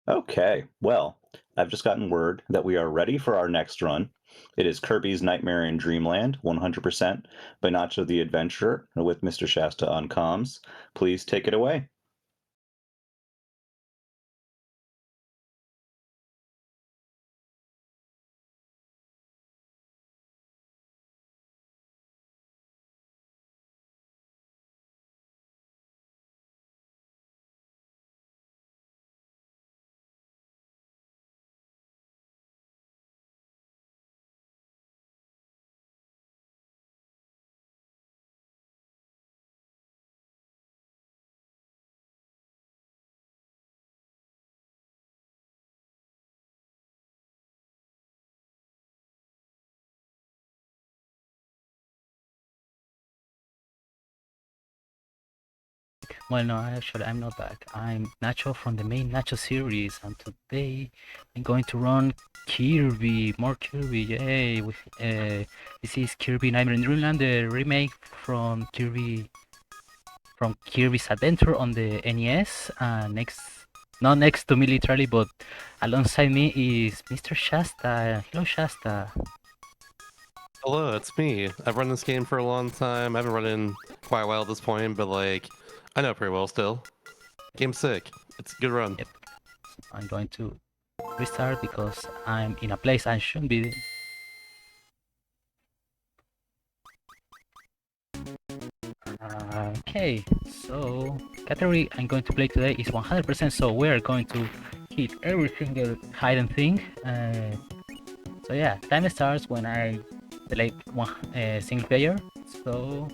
Okay, well, I've just gotten word that we are ready for our next run. It is Kirby's Nightmare in Dreamland 100% by Nacho the Adventurer with Mr. Shasta on comms. Please take it away. Well, no, actually, I'm not back. I'm Nacho from the main Nacho series, and today I'm going to run Kirby, more Kirby, yay! This is Kirby Nightmare in Dreamland, the remake from Kirby's Adventure on the NES. Not next to me literally, but alongside me is Mr. Shasta. Hello, Shasta. Hello, it's me. I've run this game for a long time. I haven't run in quite a while at this point, but like, I know it pretty well still. Game's sick. It's a good run. Yep, I'm going to restart because I'm in a place I shouldn't be. Okay, so category I'm going to play today is 100%, so we're going to hit every single hidden thing. So yeah, time starts when I select one single player. So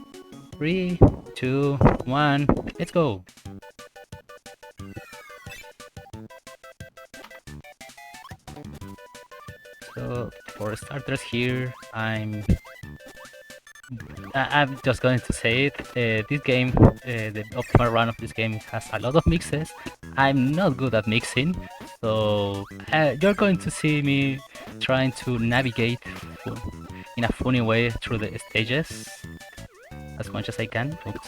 3, 2, 1, let's go. So for starters here, I'm just going to say it. This game, the optimal run of this game has a lot of mixes. I'm not good at mixing, so you're going to see me trying to navigate in a funny way through the stages as much as I can. Oops.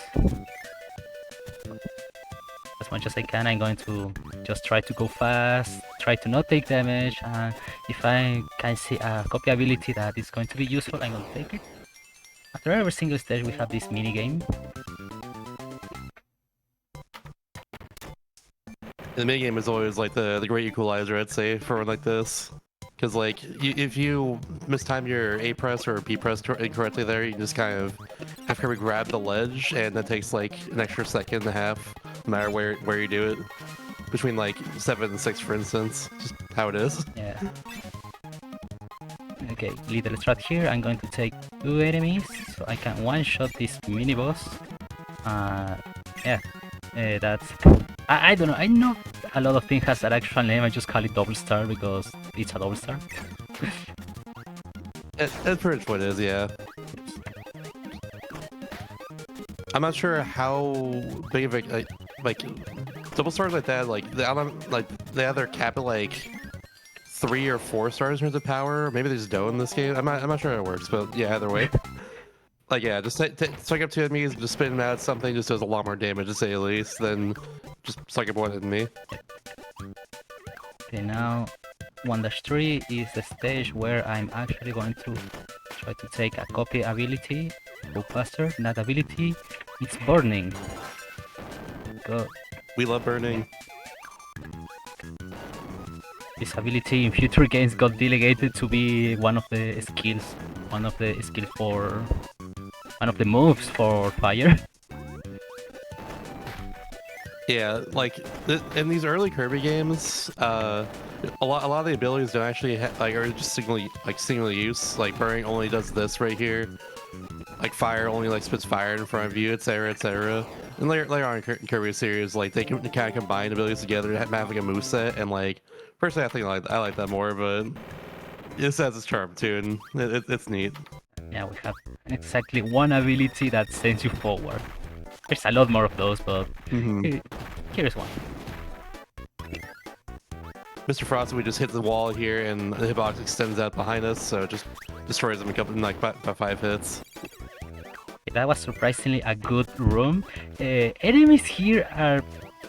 As much as I can, I'm going to just try to go fast, try to not take damage, and if I can see a copy ability that is going to be useful, I'm going to take it. After every single stage, we have this mini game. The minigame is always like the great equalizer, I'd say, for one like this. Because like, if you mistime your A press or B press incorrectly there, you just kind of have to grab the ledge, and that takes like an extra second and a half, no matter where you do it. Between like 7 and 6, for instance. Just how it is. Yeah. Okay, little strat here. I'm going to take 2 enemies so I can one-shot this mini boss. Yeah, that's. I don't know. I know a lot of things has an actual name. I just call it double star because it's a double star. That's pretty much what it is, yeah. I'm not sure how big of a like double stars like that. Like they either cap at like 3 or 4 stars in terms of power. Maybe they just don't in this game. I'm not sure how it works, but yeah, either way. Like yeah, just strike up 2 enemies, just spin them out. Something just does a lot more damage to say the least than just strike up 1 enemy. Okay, now 1-3 is the stage where I'm actually going to try to take a copy ability, go faster. That ability, it's burning. Go. We love burning. This ability in future games got delegated to be one of the skills for one of the moves for fire. Yeah, like in these early Kirby games, a lot of the abilities don't actually are just single use. Like burning only does this right here. Like fire only like spits fire in front of you, etc., etc. And later on in Kirby series, like they can kind of combine abilities together to have like a moveset. And like personally, I like that more, but it has its charm too, and it's neat. Yeah, we have exactly one ability that sends you forward. There's a lot more of those, but here's one. Mr. Frost, we just hit the wall here, and the hitbox extends out behind us, so it just destroys them in like about 5 hits. That was surprisingly a good room. Enemies here are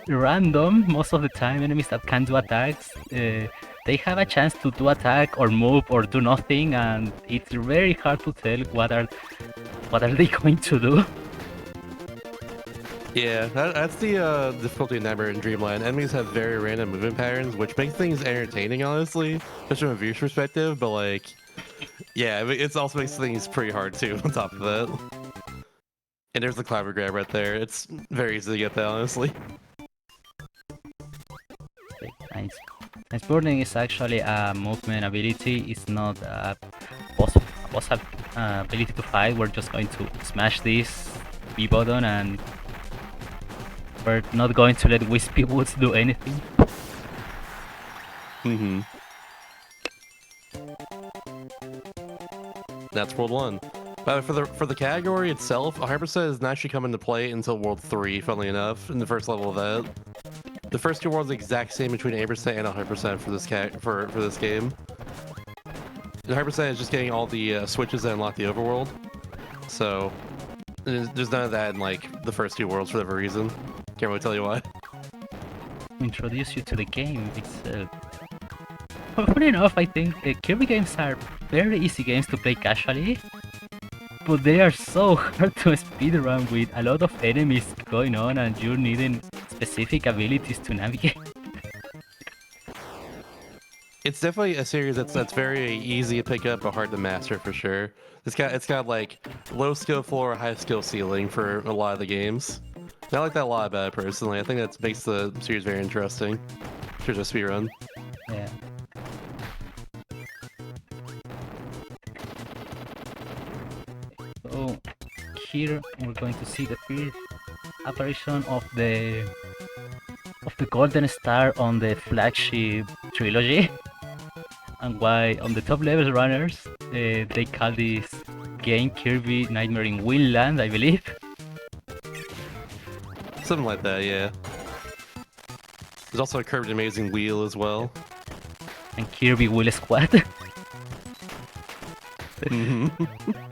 random most of the time. Enemies that can do attacks, they have a chance to do attack or move or do nothing, and it's very hard to tell what are they going to do. Yeah, that's the difficulty in Nightmare in Dreamland. Enemies have very random movement patterns, which makes things entertaining, honestly, especially from a viewer's perspective. But like, yeah, it also makes things pretty hard too. On top of that, and there's the clever grab right there. It's very easy to get that, honestly. Okay, nice. Nice burning is actually a movement ability. It's not a boss ability to fight. We're just going to smash this B button and we're not going to let Wispy Woods do anything. Mm-hmm. That's World 1. For the category itself, 100% is not actually come into play until World 3, funnily enough, in the first level of that. The first two worlds are the exact same between 8% and 100% for this for this game. The 100% is just getting all the switches that unlock the overworld. So there's none of that in like the first two worlds for whatever reason. Can't really tell you why. Introduce you to the game itself. Funny enough, I think Kirby games are very easy games to play casually, but they are so hard to speedrun with a lot of enemies going on and you're needing specific abilities to navigate. It's definitely a series that's very easy to pick up but hard to master for sure. It's got like low skill floor, high skill ceiling for a lot of the games. I like that a lot about it personally. I think that makes the series very interesting in terms of speedrun. Yeah. So here we're going to see the first apparition of the golden star on the flagship trilogy, and why on the top level runners they call this game Kirby Nightmare in Dreamland, I believe. Something like that, yeah. There's also a curved amazing wheel as well. And Kirby Wheel Squad.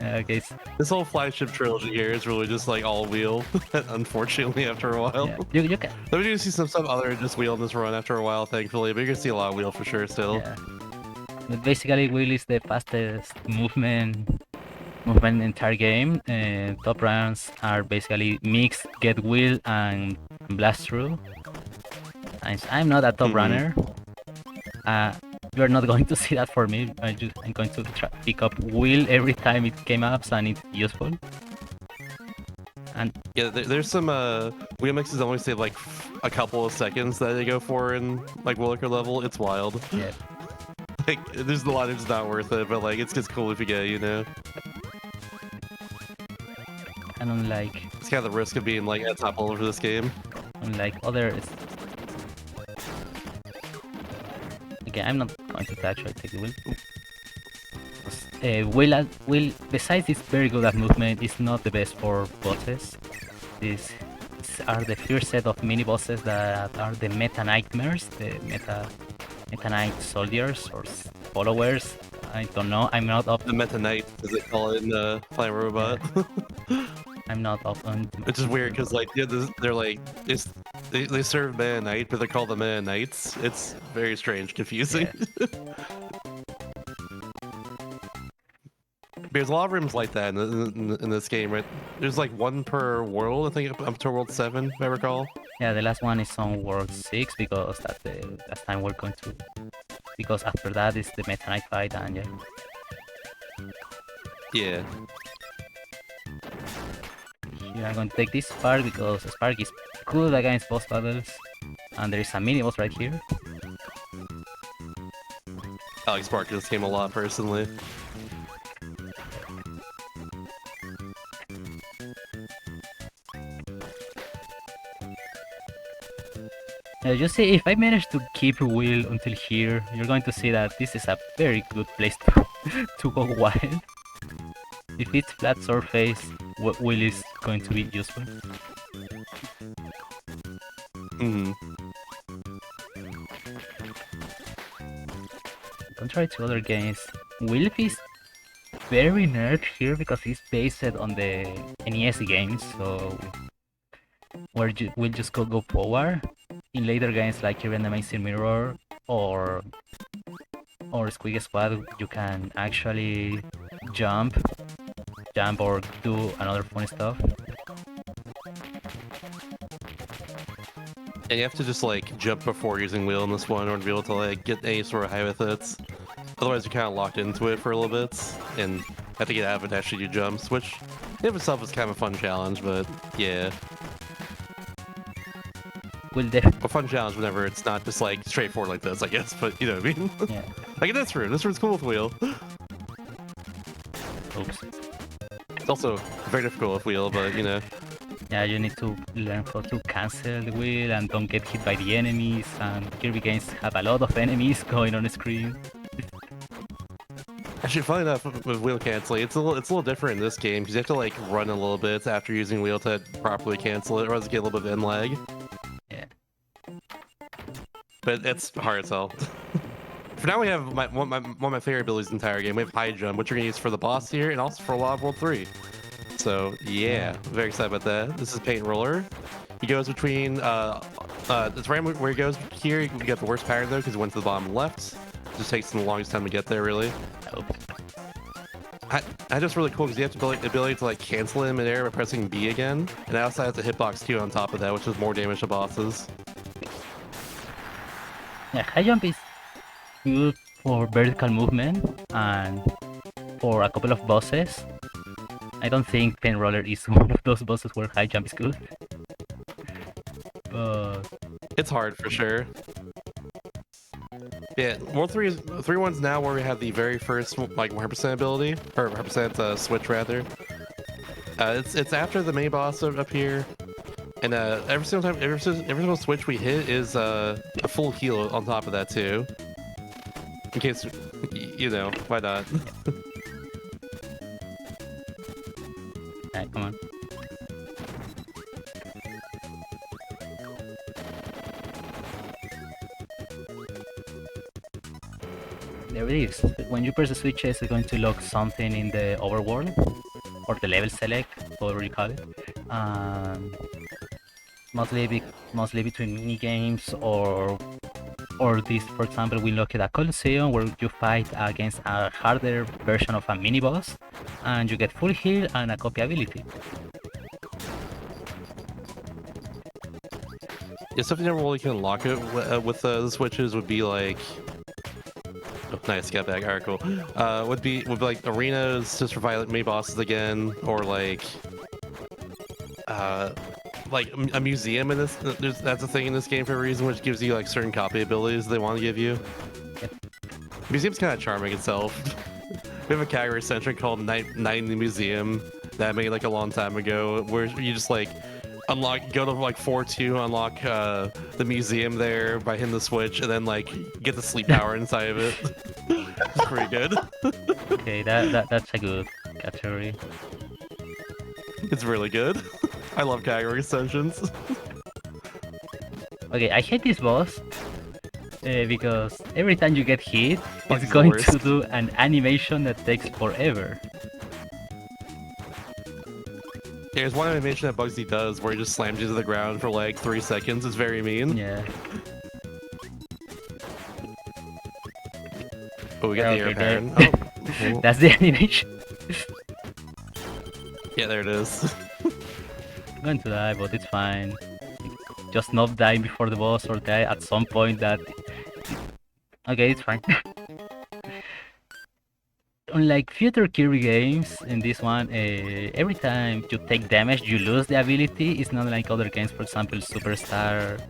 Okay. This whole flagship trilogy here is really just like all wheel, unfortunately, after a while. Yeah, you can. Then we do see some other just wheel in this run after a while, thankfully, but you're gonna see a lot of wheel for sure still. Yeah. But basically, wheel is the fastest movement in the entire game. Top rounds are basically mix, get wheel, and blast through. And I'm not a top runner. You're not going to see that for me. I'm going to pick up wheel every time it came up, and it's useful. And yeah, there's some wheel mixes only save like a couple of seconds that they go for in like Williker level. It's wild. yeah, Like there's a lot that's not worth it, but like it's just cool if you get it, you know. and unlike It's kind of the risk of being like at top level for this game. other. Okay, I'm not going to touch or take the wheel. Will, besides it's very good at movement, it's not the best for bosses. These are the first set of mini bosses that are the meta nightmares, the meta knight soldiers or followers. I don't know. I'm not up. The Meta Knight, as they call it in Flying Robot. I'm not up on. Which is weird because like yeah, they're like they serve Meta Knight, but they're called the Meta Knights. It's very strange, confusing. Yeah. There's a lot of rooms like that in this game, right? There's like one per world, I think, up to World 7, if I recall. Yeah, the last one is on World 6 because that's the last time we're going to. Because after that is the Meta Knight fight, and yeah. Yeah. Here I'm going to take this Spark because Spark is good against boss battles, and there is a mini boss right here. I like Spark in this game a lot, personally. You see, if I manage to keep Will until here, you're going to see that this is a very good place to go wild. If it's flat surface, Will is going to be useful. Contrary to other games, Will is very nerd here because he's based on the NES games, so we'll just go forward. in later games like Kirby and the Amazing Mirror or Squeak Squad, you can actually jump or do another fun stuff. And you have to just like jump before using wheel in this one in order to be able to like get any sort of high with it. Otherwise you're kind of locked into it for a little bit and have to get out of it to actually do jumps, which in of itself is kind of a fun challenge, but yeah. Will A fun challenge whenever it's not just like straightforward like this, I guess, but you know what I mean? yeah. Like in this room's cool with wheel. Oops. It's also very difficult with wheel, but you know. Yeah, you need to learn how to cancel the wheel and don't get hit by the enemies, and Kirby games have a lot of enemies going on the screen. Actually, funny enough, with wheel canceling, it's a little different in this game because you have to like run a little bit after using wheel to properly cancel it, or else you get a little bit of end lag. Yeah. But it's hard as hell. For now, we have one of my favorite abilities in the entire game. We have high jump, which we're gonna use for the boss here, and also for a lot of World 3. So yeah, very excited about that. This is Paint Roller. He goes between it's right where he goes here. You get the worst pattern though because he went to the bottom left. It just takes him the longest time to get there, really. I just really cool because you have the ability to like cancel him in air by pressing B again, and I also have the hitbox Q on top of that, which does more damage to bosses. Yeah, high jump is good for vertical movement and for a couple of bosses. I don't think Paint Roller is one of those bosses where high jump is good. But it's hard for sure. Yeah, World 3 is 3-1's now where we have the very first like 100% ability, or 100% switch rather. It's after the main boss up here, and every single switch we hit is a full heal on top of that too. In case, you know, why not? Alright, come on. There it is. When you press the switches, it's going to lock something in the overworld, or the level select, whatever you call it. Mostly between mini games or this, for example, we look at a Coliseum where you fight against a harder version of a mini boss, and you get full heal and a copy ability. Yeah, something that really can unlock it with the switches would be like. Oh, nice, got back. Alright, cool. Would be like arenas just for violent mini bosses again, or like a museum in this. That's a thing in this game for a reason, which gives you like certain copy abilities they want to give you. Museum's kind of charming itself. We have a category centric called Night in the Museum that I made like a long time ago, where you just like go to like 4-2, unlock the museum there by hitting the switch, and then like get the sleep power inside of it. It's pretty good. Okay, that's a good category. It's really good. I love category extensions. Okay, I hate this boss because every time you get hit, Bugs it's the going worst. to do an animation that takes forever. There's one animation that Bugsy does where he just slams you to the ground for like 3 seconds. It's very mean. Yeah. Oh, we got the Okay, air pattern. there- Oh, cool. That's the animation. Yeah, there it is. I'm going to die, but it's fine. Just not die before the boss or die at some point that... Okay, it's fine. Unlike future Kirby games, in this one, every time you take damage, you lose the ability. It's not like other games, for example, Superstar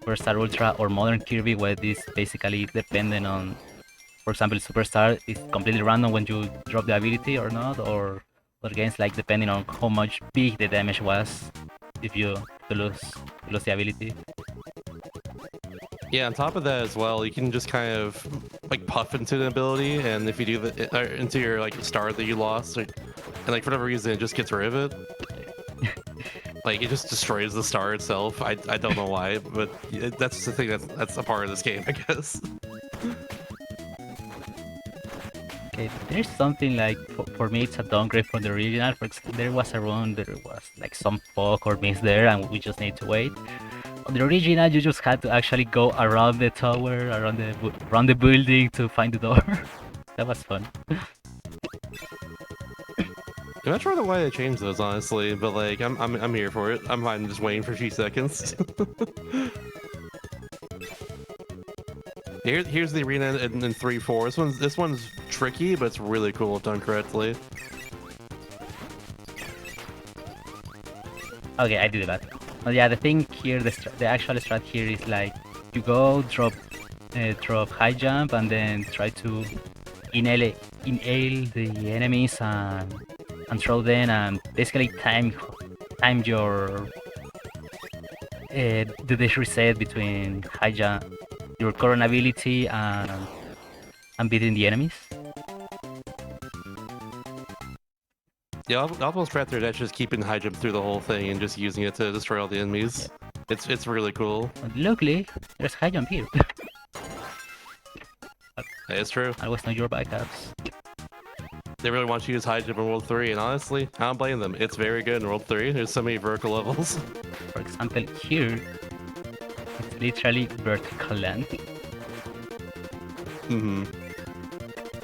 Ultra, or Modern Kirby, where this basically dependent on, for example, Superstar is completely random when you drop the ability or not, or other games like depending on how much big the damage was if you lose the ability. Yeah, on top of that as well, you can just kind of like puff into the ability, and if you do into your like star that you lost, and like for whatever reason it just gets rid of it. Like it just destroys the star itself. I don't know why, but that's the thing that's a part of this game, I guess. Okay, there's something like, for me it's a downgrade from the original. For example, there was a run, there was like some fog or mist there, and we just need to wait. On the original, you just had to actually go around the tower, around the building to find the door. That was fun. I'm not sure why they changed those, honestly, but like I'm here for it. I'm fine just waiting for a few seconds. Here's the arena in 3-4. This one's tricky, but it's really cool if done correctly. Okay, I did that. But yeah, the thing here, the actual strat here is like you go drop high jump and then try to inhale the enemies and throw them and basically time your do this reset between high jump, your current ability and beating the enemies. Yeah, almost strat there that's just keeping high jump through the whole thing and just using it to destroy all the enemies. It's really cool. But luckily, there's high jump here. Yeah, it's true. I always know your backups. They really want you to use high jump in World 3, and honestly, I don't blame them. It's very good in World 3. There's so many vertical levels. For example, here, it's literally vertical land.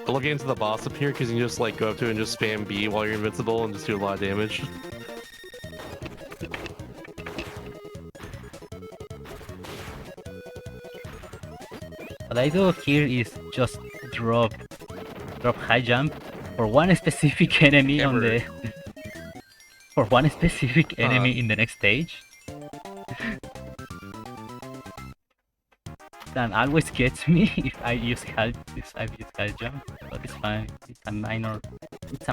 I love getting to the boss up here because you can just like go up to it and just spam B while you're invincible and just do a lot of damage. What I do here is just drop high jump for one specific enemy on the for one specific enemy in the next stage. That always gets me if I use high jump, but it's fine. It's a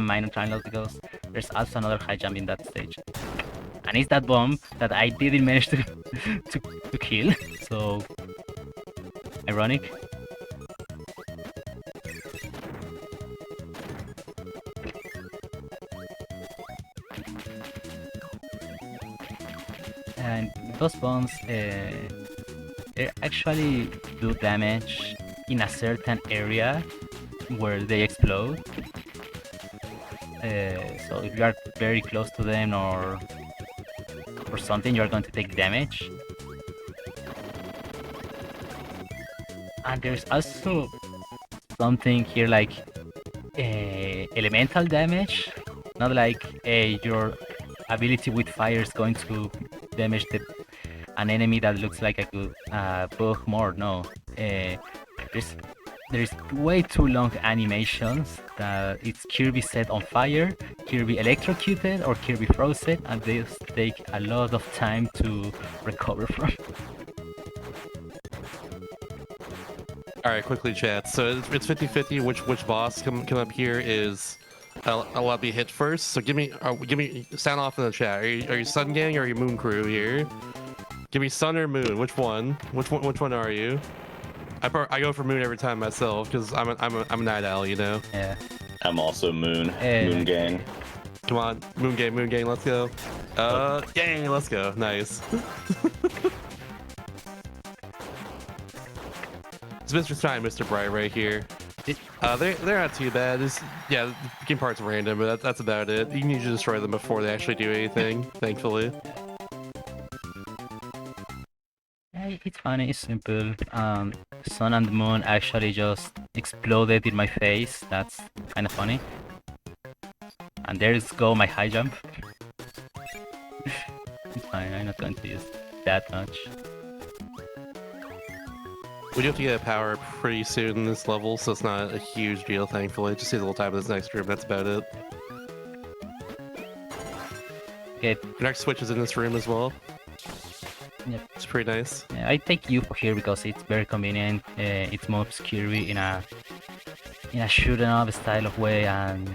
minor time loss because there's also another high jump in that stage, and it's that bomb that I didn't manage to to kill. So ironic. And those bombs, they actually do damage in a certain area where they explode. So if you are very close to them or something, you are going to take damage. And there's also something here like elemental damage, not like your ability with fire is going to damage an enemy that looks like a good bug more. No, there's way too long animations that it's Kirby set on fire, Kirby electrocuted, or Kirby frozen, and they take a lot of time to recover from. Alright, quickly chat. So it's 50-50 which boss come up here is I'll be hit first. So give me sound off in the chat. Are you Sun Gang or are you Moon Crew here? Give me Sun or Moon. Which one? Which one are you? I go for Moon every time myself because I'm a night owl, you know. Yeah. I'm also Moon. Moon Gang. Come on, Moon Gang, let's go. Gang, let's go. Nice. It's Mr. Stein, Mr. Bright right here. They're not too bad. Yeah, the game part's random, but that's about it. You need to destroy them before they actually do anything, thankfully. Yeah, it's funny, it's simple. Sun and Moon actually just exploded in my face. That's kind of funny. And there's go my high jump. It's fine, I'm not going to use that much. We do have to get a power pretty soon in this level, so it's not a huge deal, thankfully. Just need a little time in this next room, that's about it. Okay. The next switch is in this room as well. Yep. It's pretty nice. Yeah, I take you for here because it's very convenient. It moves Kirby in a shoot 'em up style of way, and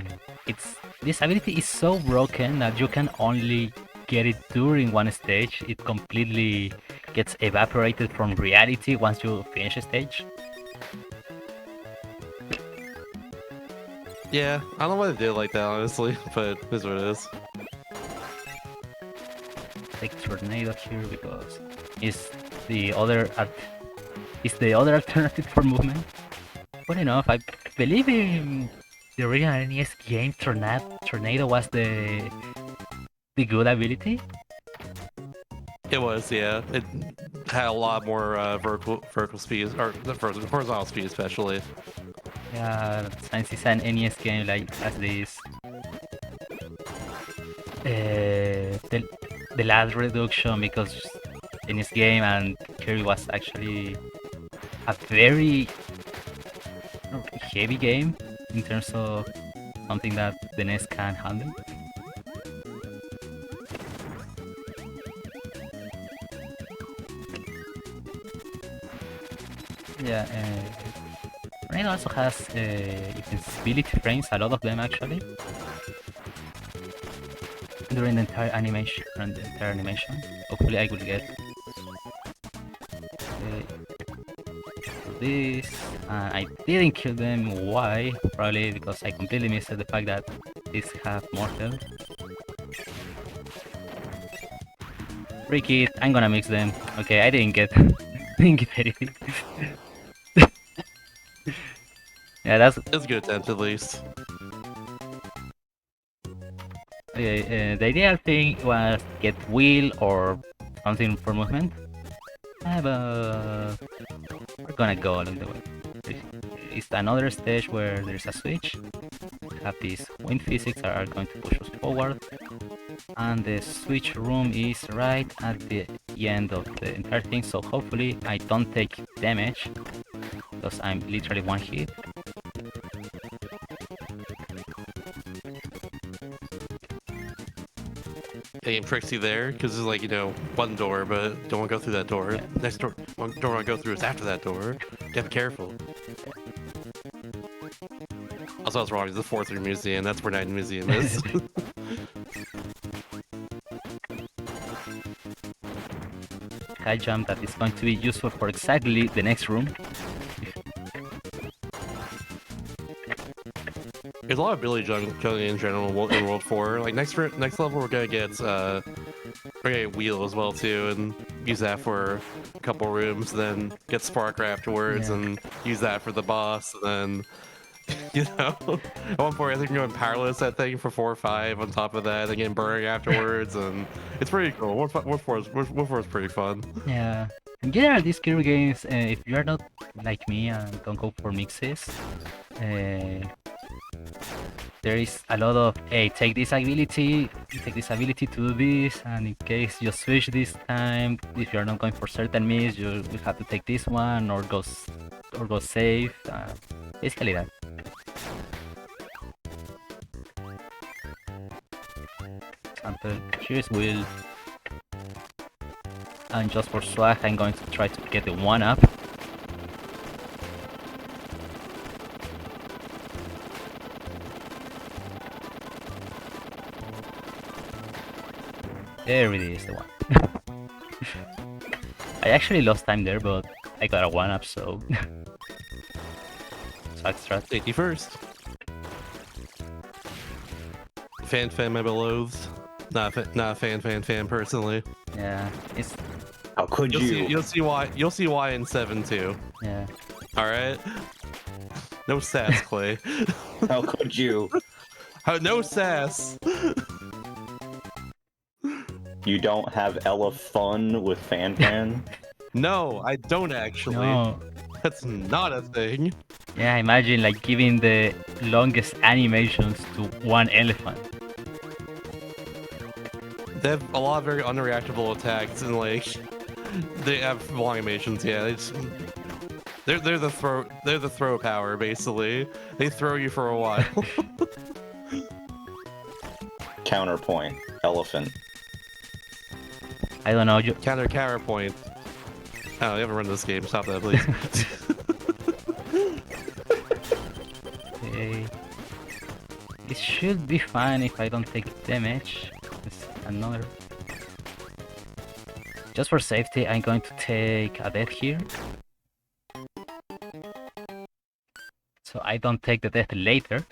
this ability is so broken that you can only get it during one stage. It completely gets evaporated from reality once you finish a stage. Yeah, I don't know why they did it like that, honestly, but it is what it is. Take Tornado here because it's the other alternative for movement. Funny enough, I believe in the original NES game Tornado was the good ability. It was, yeah. had a lot more vertical speed, or the horizontal speed especially. Yeah, since it's an NES game, like has this the last reduction because NES game and Kirby was actually a very heavy game in terms of something that the NES can handle. Yeah, it also has invincibility frames, a lot of them actually, during the entire animation. Hopefully, I will get this. I didn't kill them. Why? Probably because I completely missed the fact that these have more health. Break it. I'm gonna mix them. Okay, I didn't get anything. Yeah, that's It's a good attempt at least. okay. The ideal thing was get wheel or something for movement. But we're gonna go along the way. It's another stage where there's a switch. We have these wind physics that are going to push us forward, and the switch room is right at the end of the entire thing. So hopefully I don't take damage because I'm literally one hit. Game tricks you there because it's like, you know, one door, but don't want to go through that door. Yeah. Next door, one door I want to go through is after that door. You gotta be careful. Also, I was wrong. It's the 4-3 museum. That's where Night Museum is. High jump that is going to be useful for exactly the next room. There's a lot of ability juggling in general in World 4. Like next level, we're gonna get wheel as well too, and use that for a couple rooms. Then get Sparker afterwards, Yeah. and use that for the boss. And then you know, at one point I think we're going powerless that thing for 4 or 5 on top of that, and getting burning afterwards, and it's pretty cool. World 4 is pretty fun. Yeah. In general, these Kirby games, if you are not like me and don't go for mixes, there is a lot of, hey, take this ability to do this, and in case you switch this time, if you're not going for certain miss, you will have to take this one or go safe. Basically that. Example, here's Will. And just for swag, I'm going to try to get the 1-up. There it is, the one. I actually lost time there, but I got a 1-up, so... Swag strat. Safety first. Fan, my beloved. Not a fan personally. Yeah, it's... How could you? You'll see why in 7 too. Yeah. Alright? No sass, Clay. How could you? No sass! You don't have Ella fun with Fan? No, I don't actually. No. That's not a thing. Yeah, imagine like giving the longest animations to one elephant. They have a lot of very unreactable attacks, and like they have long animations. Yeah, they're the throw power basically. They throw you for a while. Counterpoint. Elephant. I don't know. Counterpoint. Oh, you haven't run this game. Stop that, please. Okay. It should be fine if I don't take damage. It's another. Just for safety, I'm going to take a death here. So I don't take the death later.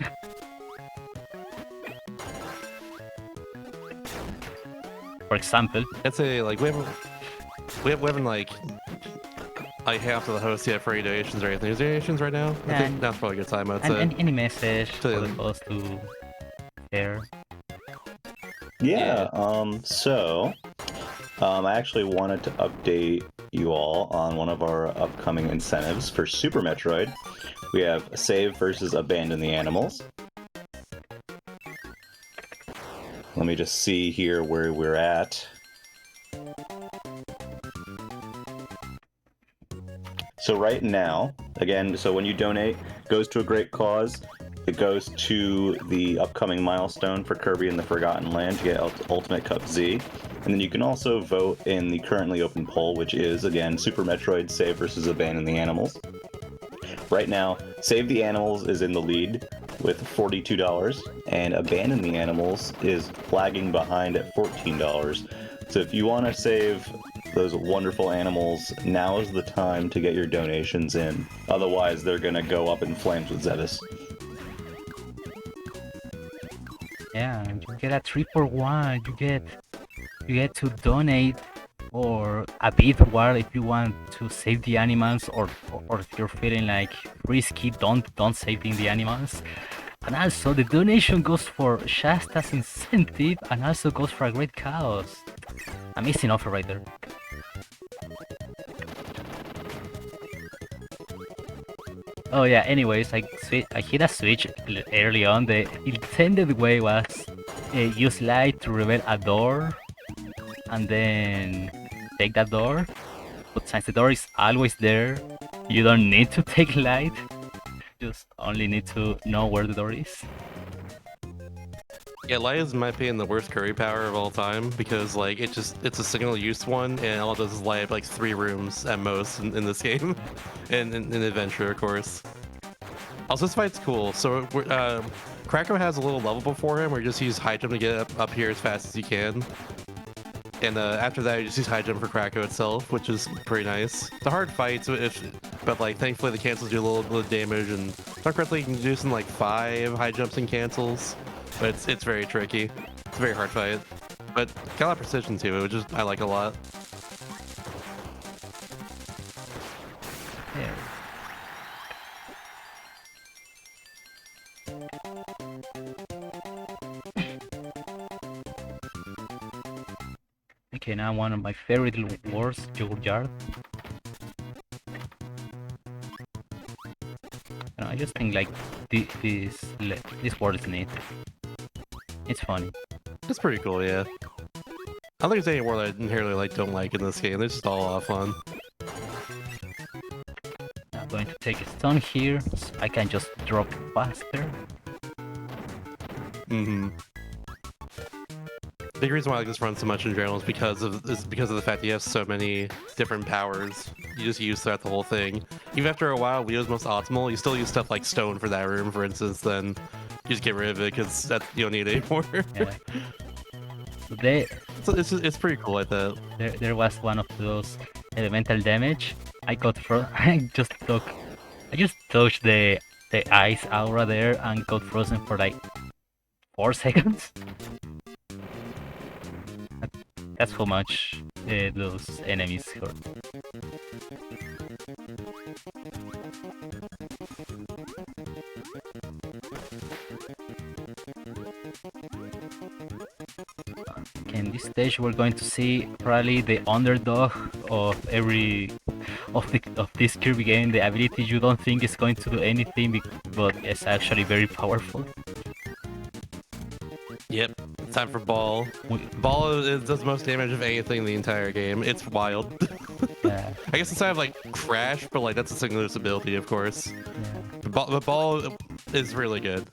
For example. I'd say like we haven't like half of the host yet for any donations or anything. Is there donations right now? I think that's probably a good time. I'd say. Any message for the host to share? Yeah, I actually wanted to update you all on one of our upcoming incentives for Super Metroid. We have Save versus Abandon the Animals. Let me just see here where we're at. So right now, again, so when you donate, it goes to a great cause. It goes to the upcoming milestone for Kirby and the Forgotten Land to get Ultimate Cup Z. And then you can also vote in the currently open poll, which is, again, Super Metroid Save versus Abandon the Animals. Right now, Save the Animals is in the lead with $42, and Abandon the Animals is lagging behind at $14. So if you want to save those wonderful animals, now is the time to get your donations in. Otherwise, they're going to go up in flames with Zevis. Yeah, you get a 3-for-1. You get to donate or a bit war if you want to save the animals, or if you're feeling like risky, don't saving the animals. And also the donation goes for Shasta's incentive and also goes for a great cause. Amazing offer right there. Oh yeah, anyways, I hit a switch early on. The intended way was use light to reveal a door and then take that door. But since the door is always there, you don't need to take light. Just only need to know where the door is. Yeah, light is in my opinion the worst Kirby power of all time because like it's a single use one and all it does is light up like 3 rooms at most in this game, and in Adventure of course. Also, this fight's cool. So Krakow has a little level before him where you just use high jump to get up here as fast as you can. And after that, you just use high jump for Krakow itself, which is pretty nice. It's a hard fight, but like thankfully the cancels do a little damage, and if I'm correctly, you can do some like 5 high jumps and cancels. But it's very tricky. It's a very hard fight, but got a lot of precision to it, which is I like a lot. There. Okay, now one of my favorite little wars, Junkyard. I just think like this word is neat. It's funny. It's pretty cool, yeah. I don't think there's any word I inherently don't like in this game. They're just all a lot of fun. I'm going to take a stun here, so I can just drop faster. Mm-hmm. Big reason why I like this run so much in general is because of the fact that you have so many different powers. You just use throughout the whole thing. Even after a while, Leo's most optimal. You still use stuff like stone for that room, for instance. Then you just get rid of it because you don't need it anymore. Yeah. It's pretty cool like that. There was one of those elemental damage. I just touched the ice aura there and got frozen for like 4 seconds. That's how much those enemies hurt. Okay, in this stage we're going to see probably the underdog of this Kirby game, the ability you don't think is going to do anything, but it's actually very powerful. Yep, it's time for Ball. Ball does the most damage of anything in the entire game. It's wild. Yeah. I guess instead of like Crash, but like that's a single use ability, of course. Yeah. The Ball is really good.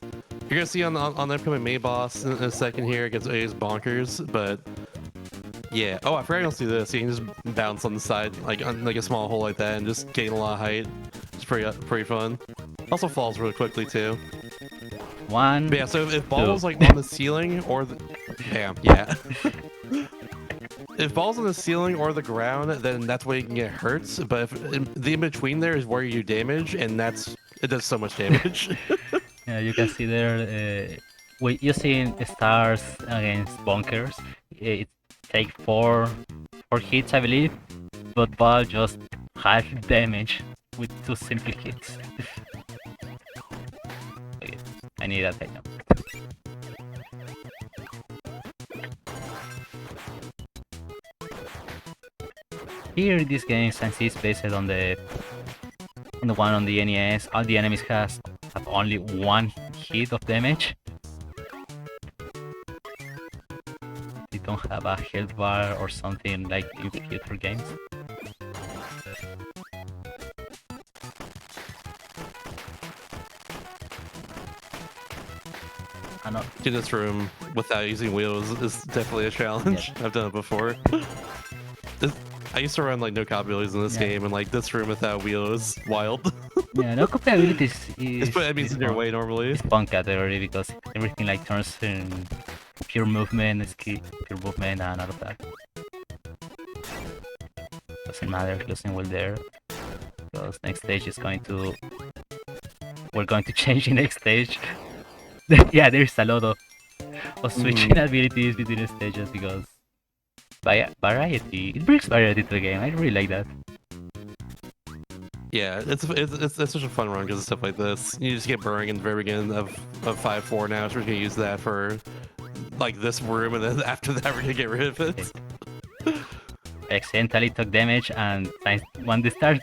You're gonna see on the upcoming main boss in a second here, it gets bonkers, but yeah. Oh, I forgot to do this. You can just bounce on the side, like on like a small hole like that, and just gain a lot of height. It's pretty fun. Also falls really quickly too. One. But yeah, so if Ball's like on the ceiling or the... Bam, yeah. If Ball's on the ceiling or the ground, then that's where you can get hurt. But if the in-between there is where you do damage, and it does so much damage. Yeah, you can see there, using stars against bunkers, it takes 4 hits, I believe, but Ball just half damage with 2 simple hits. Okay, I need that item. Here in this game, since it's based on the one on the NES, all the enemies have only one hit of damage. They don't have a health bar or something like in future games. To this room without using wheels is definitely a challenge. Yeah. I've done it before. I used to run like no abilities in this game, and like this room without wheels is wild. Yeah, no compatibility is It's put enemies in your fun. way normally. It's fun category because everything like turns in pure movement, pure movement, and all of that. Doesn't matter, losing will there. Because next stage is going to... We're going to change the next stage. Yeah, there's a lot of switching abilities between the stages because... variety. It brings variety to the game. I really like that. Yeah, it's such a fun run because of stuff like this. You just get burning in the very beginning of 5-4 now, so we're gonna use that for like this room, and then after that we're gonna get rid of it. I accidentally took damage, and when the start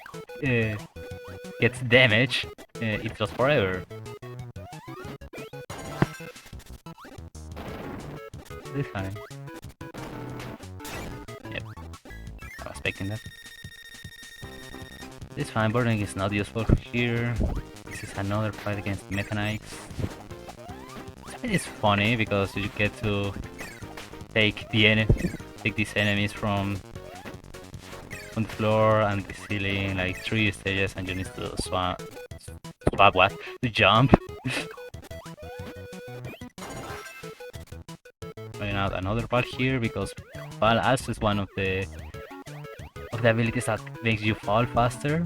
gets damage, it goes forever. It's fine. Yep, I was expecting that. It's fine, burning is not useful here. This is another fight against the mechanics. It's funny because you get to take these enemies from the floor and the ceiling, like 3 stages, and you need to to jump. Trying out another part here because fall also is one of the abilities that makes you fall faster,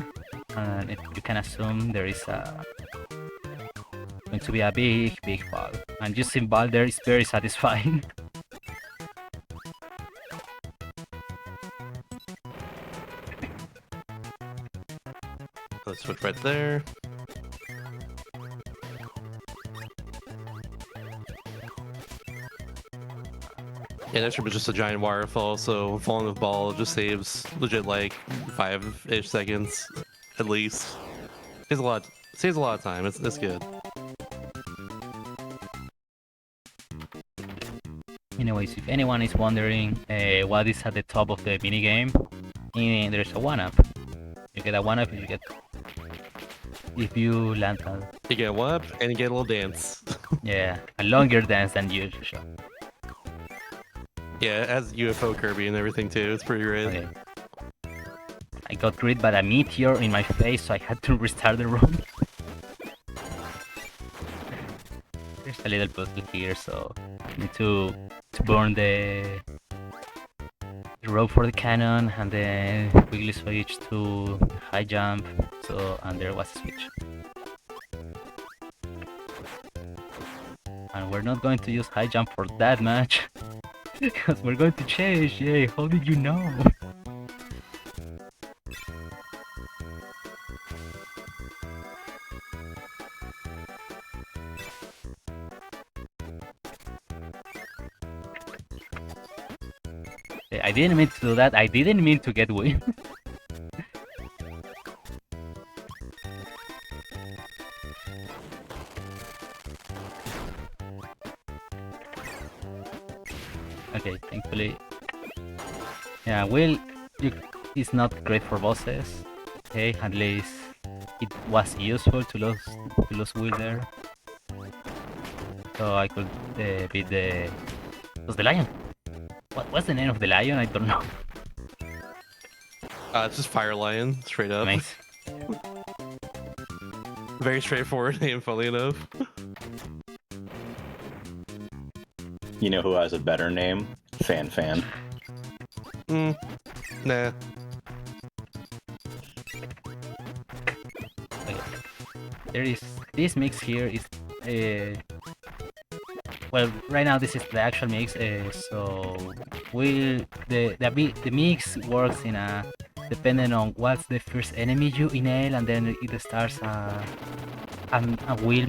and you can assume there is going to be a big fall, and using ball there is very satisfying. Let's switch right there. Yeah, that should be just a giant waterfall, so falling with ball just saves legit like 5-ish seconds at least. Saves a lot of time. It's good. Anyways, if anyone is wondering what is at the top of the minigame, there's a 1-up. You get a 1-up if you land a... You get 1-up and you get a little dance. Yeah, a longer dance than usual. Yeah, it has UFO Kirby and everything too. It's pretty great. Okay. I got hit by a meteor in my face, so I had to restart the room. There's a little puzzle here, so I need to burn the rope for the cannon, and then quickly switch to high jump. So, and there was a switch. And we're not going to use high jump for that much. Because we're going to change, yay, how did you know? I didn't mean to do that, I didn't mean to get win. Okay, thankfully. Yeah, Will is not great for bosses. Okay, at least it was useful to lose Will there. So I could beat the... Was the lion? What's the name of the lion? I don't know. It's just Fire Lion, straight up. Nice. Very straightforward name, funnily enough. You know who has a better name? Fan. Nah. Okay. This mix here is well, right now this is the actual mix, so the mix works in a depending on what's the first enemy you nail, and then it starts a wheel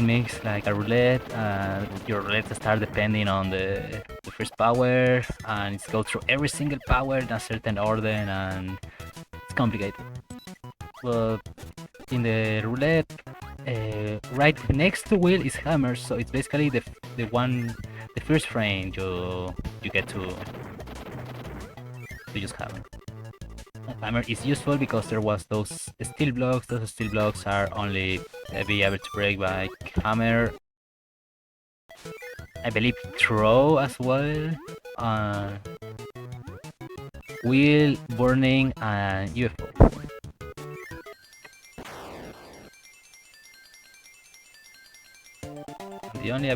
mix, like a roulette. Your roulette start depending on the first power, and it's go through every single power in a certain order, and it's complicated. But in the roulette, right next to wheel is hammer, so it's basically the first frame you get to use hammer. Hammer is useful because there was those steel blocks. Those steel blocks are only be able to break by hammer. I believe throw as well. Wheel, burning, and UFO. The only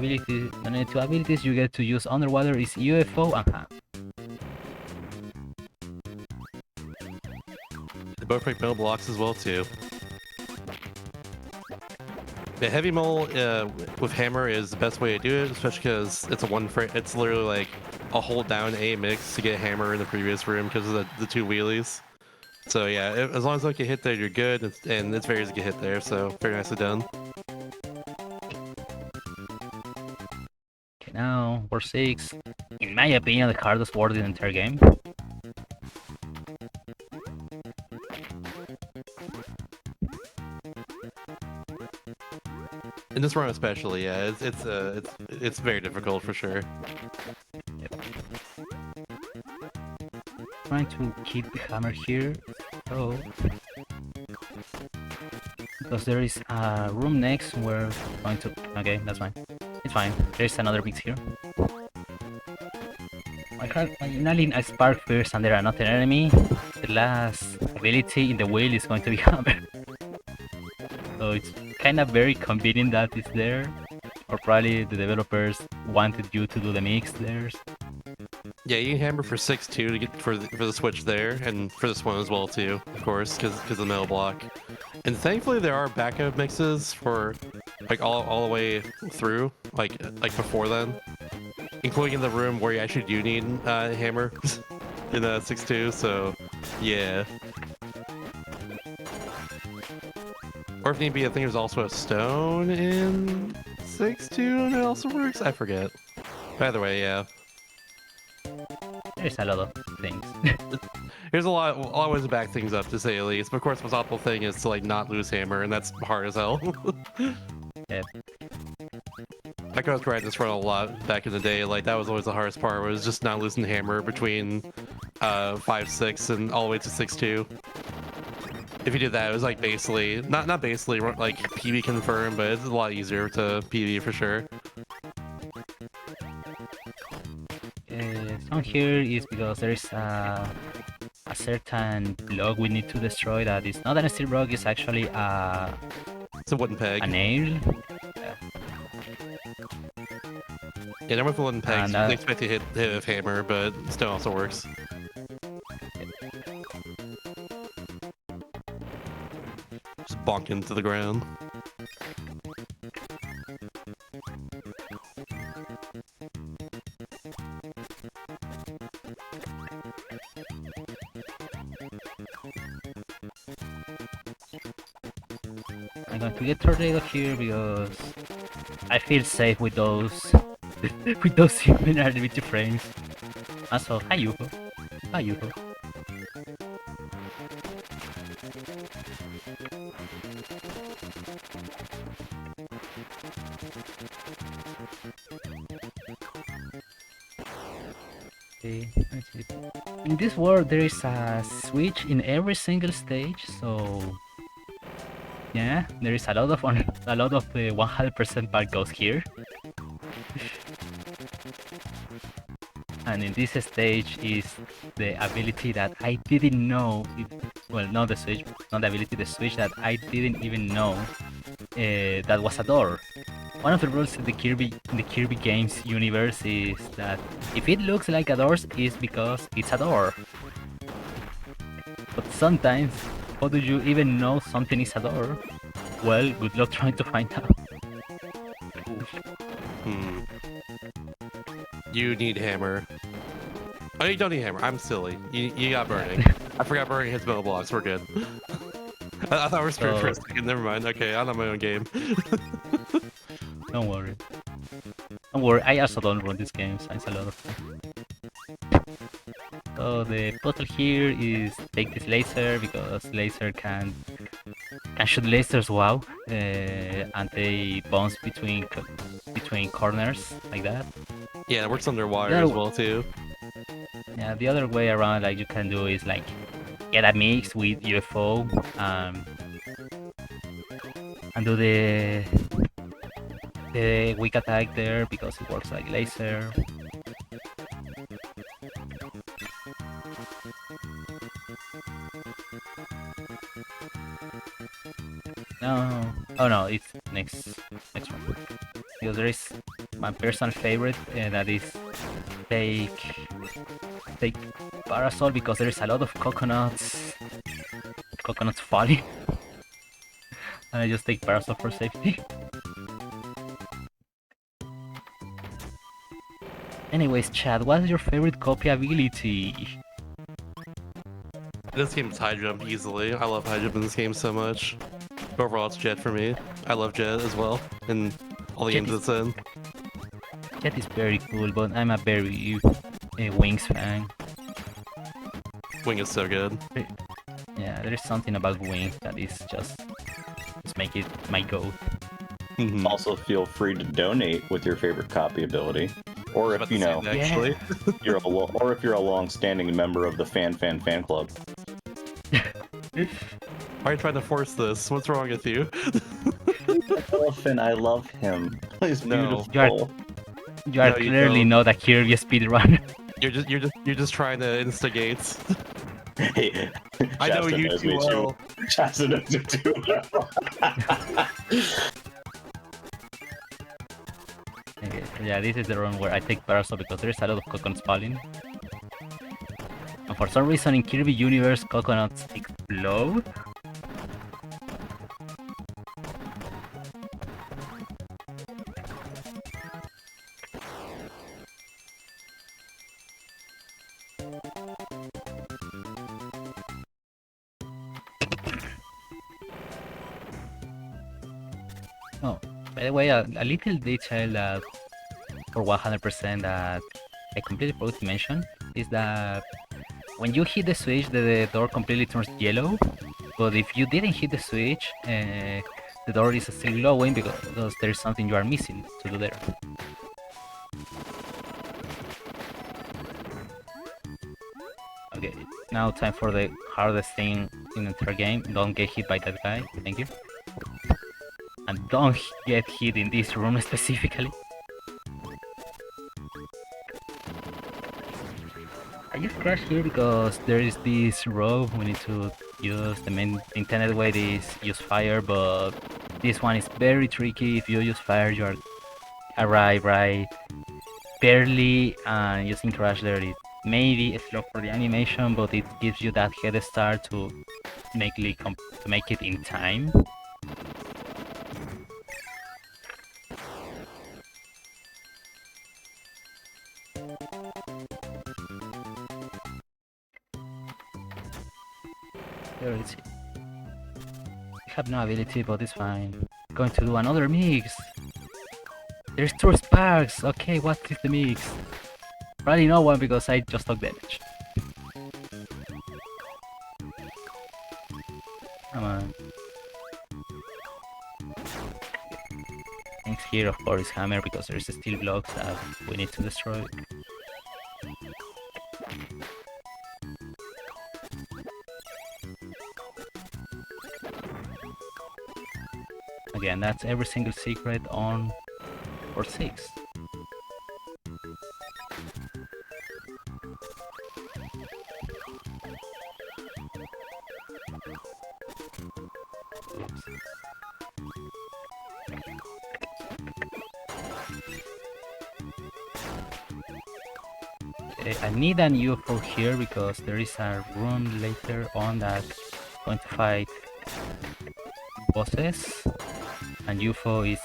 two abilities you get to use underwater is UFO and ham. They both break metal blocks as well too. The heavy mole with hammer is the best way to do it, especially because it's a one frame. It's literally like a hold down A mix to get hammer in the previous room because of the two wheelies. So yeah, as long as I can hit there, you're good, and it's very easy to get hit there. So very nicely done. Okay, now War 6. In my opinion, the hardest word in the entire game. In this run especially, yeah, it's very difficult for sure. Yep. Trying to keep the hammer here, so because there is a room next where we're going to. Okay, that's fine. It's fine. There's another mix here. Finally, I spark first and there are not an enemy. The last ability in the wheel is going to be hammer. So it's kind of very convenient that it's there, or probably the developers wanted you to do the mix there. Yeah, you can hammer for 6-2 to get for the switch there, and for this one as well too, of course, because of the metal block. And thankfully there are backup mixes for like all the way through, like before then, including in the room where you actually do need hammer in 6-2. So yeah. Or if need be, I think there's also a stone in 6-2 and it also works. I forget. Either way, yeah. There's a lot of things. There's a lot of ways to back things up, to say the least. But of course, the most optimal thing is to like not lose hammer, and that's hard as hell. Yep. I could ride this run a lot back in the day. Like that was always the hardest part, was just not losing hammer between 5-6 and all the way to 6-2. If you did that, it was like basically not basically like PB confirmed, but it's a lot easier to PB for sure. Down here is because there is a certain block we need to destroy that is not a steel block, it's actually It's a wooden peg. a nail. Yeah, never with wooden pegs. And, You expect to hit with hammer, but still also works. Just bonk into the ground. I'm going to get tornado here because I feel safe with those with those similar limit frames. Also, hi Yuko. Hi Yuko. Okay, let's see. In this world, there is a switch in every single stage, so yeah, there is a lot of 100% bug goes here. And in this stage is the ability that I didn't know. Well, not the switch, not the ability, the switch that I didn't even know that was a door. One of the rules in the Kirby games universe is that if it looks like a door, it's because it's a door. But sometimes, how do you even know something is a door? Well, good luck trying to find out. You need hammer. Oh, you don't need hammer. I'm silly. You got burning. I forgot burning hits metal blocks. We're good. I thought we were screwed for a second. Never mind. Okay, I'm on my own game. Don't worry. Don't worry, I also don't run these games. It's a lot of fun. So the puzzle here is take this laser because laser can shoot lasers. Wow, and they bounce between corners like that. Yeah, it works underwater Yeah. as well too. Yeah, the other way around, like you can do is like get a mix with UFO and do the weak attack there because it works like laser. No, oh no, it's next one. Because there is my personal favorite, that is take parasol because there is a lot of coconuts falling, and I just take parasol for safety. Anyways, Chad, what is your favorite copy ability? This game is high jump easily. I love high jump in this game so much. Overall, it's Jet for me. I love Jet as well, and all the Jet games it's in. Jet is very cool, but I'm a very Wings fan. Wing is so good. Yeah, there is something about Wings that is just make it my go. Also, feel free to donate with your favorite copy ability, or if you know, actually, or if you're a long-standing member of the fan club. Why are you trying to force this? What's wrong with you? Elephant, I love him. He's No. beautiful. You are No, you clearly don't. not a Kirby speedrun. You're just trying to instigate. Hey, I know Shasta you knows too me well. Shasta knows me too well. Okay, yeah, this is the run where I take parasol because there is a lot of coconuts falling. And for some reason in Kirby Universe, coconuts explode. Oh, by the way, a little detail that for 100% that I completely forgot to mention is that when you hit the switch, the door completely turns yellow. But if you didn't hit the switch, the door is still glowing because there is something you are missing to do there. Okay, now time for the hardest thing in the entire game. Don't get hit by that guy. Thank you. And don't get hit in this room specifically. I just crashed here because there is this rope we need to use. The main intended way is use fire, but this one is very tricky. If you use fire, you arrive right barely, and using crash there is maybe slow for the animation, but it gives you that head start to make it in time. Where is it? I have no ability, but it's fine. Going to do another mix. There's 2 sparks. Okay, what is the mix? Probably no one because I just took damage. Come on. Thanks here, of course, hammer because there's steel blocks that we need to destroy. Again, that's every single secret on or 6. Oops. Okay, I need an UFO here because there is a room later on that's going to fight bosses, and UFO is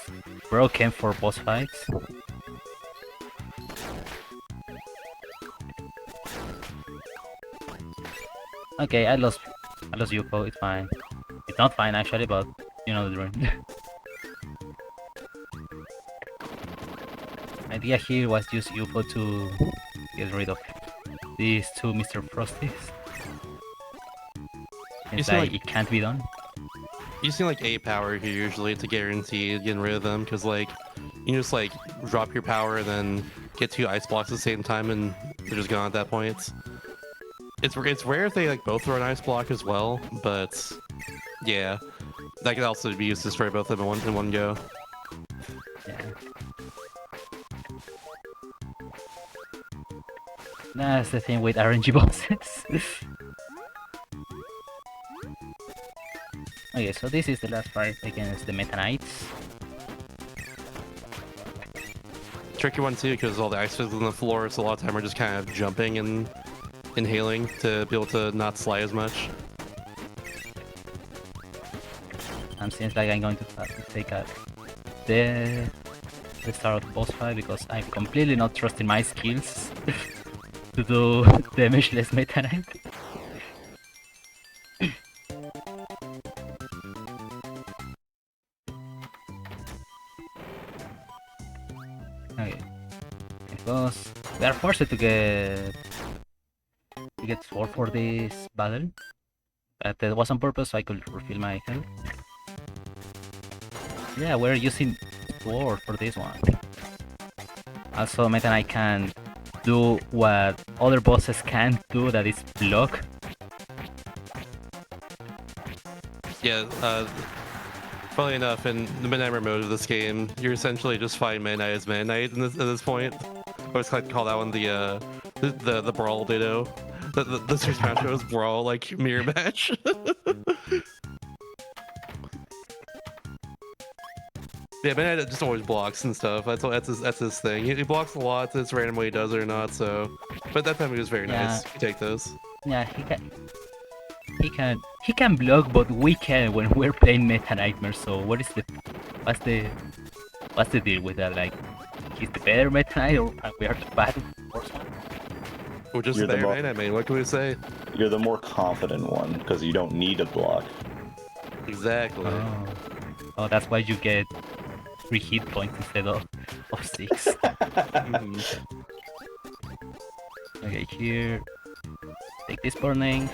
broken for boss fights. Okay, I lost UFO, it's fine. It's not fine actually, but you know the drill. idea here was use UFO to get rid of these two Mr. Frosties. It's see, like like- it can't be done. You see like 8 power here usually to guarantee getting rid of them, because like you just like drop your power and then get 2 ice blocks at the same time and they're just gone at that point. It's rare if they like both throw an ice block as well, but yeah, that could also be used to destroy both of them in one go. Yeah. That's the thing with RNG bosses. Okay, so this is the last fight against the Meta Knights. Tricky one too, because all the ice is on the floor, so a lot of time we're just kind of jumping and inhaling to be able to not slide as much. And seems like I'm going to have to take out the start of the boss fight because I'm completely not trusting my skills to do damageless Meta Knight. Okay. Because we are forced to get sword for this battle. But that was on purpose so I could refill my health. Yeah, we're using sword for this one. Also, Meta Knight can do what other bosses can't do, that is block. Yeah, funnily enough, in the Midnight mode of this game, you're essentially just fighting Midnight as Midnight at this point. I always like to call that one the brawl ditto. The Super Smash Bros. Brawl like mirror match. Yeah, Midnight just always blocks and stuff. That's his thing. He blocks a lot. It's random what he does it or not. So, but that time he was very nice. You take those. Yeah, he can block, but we can when we're playing Meta Nightmare. So what's the deal with that? Like, he's the better Meta Knight, or we are the bad horseman? We're just the better Meta Knight, man. What can we say? You're the more confident one because you don't need a block. Exactly. Oh, that's why you get 3 hit points instead of 6. Okay, here. Take this burning.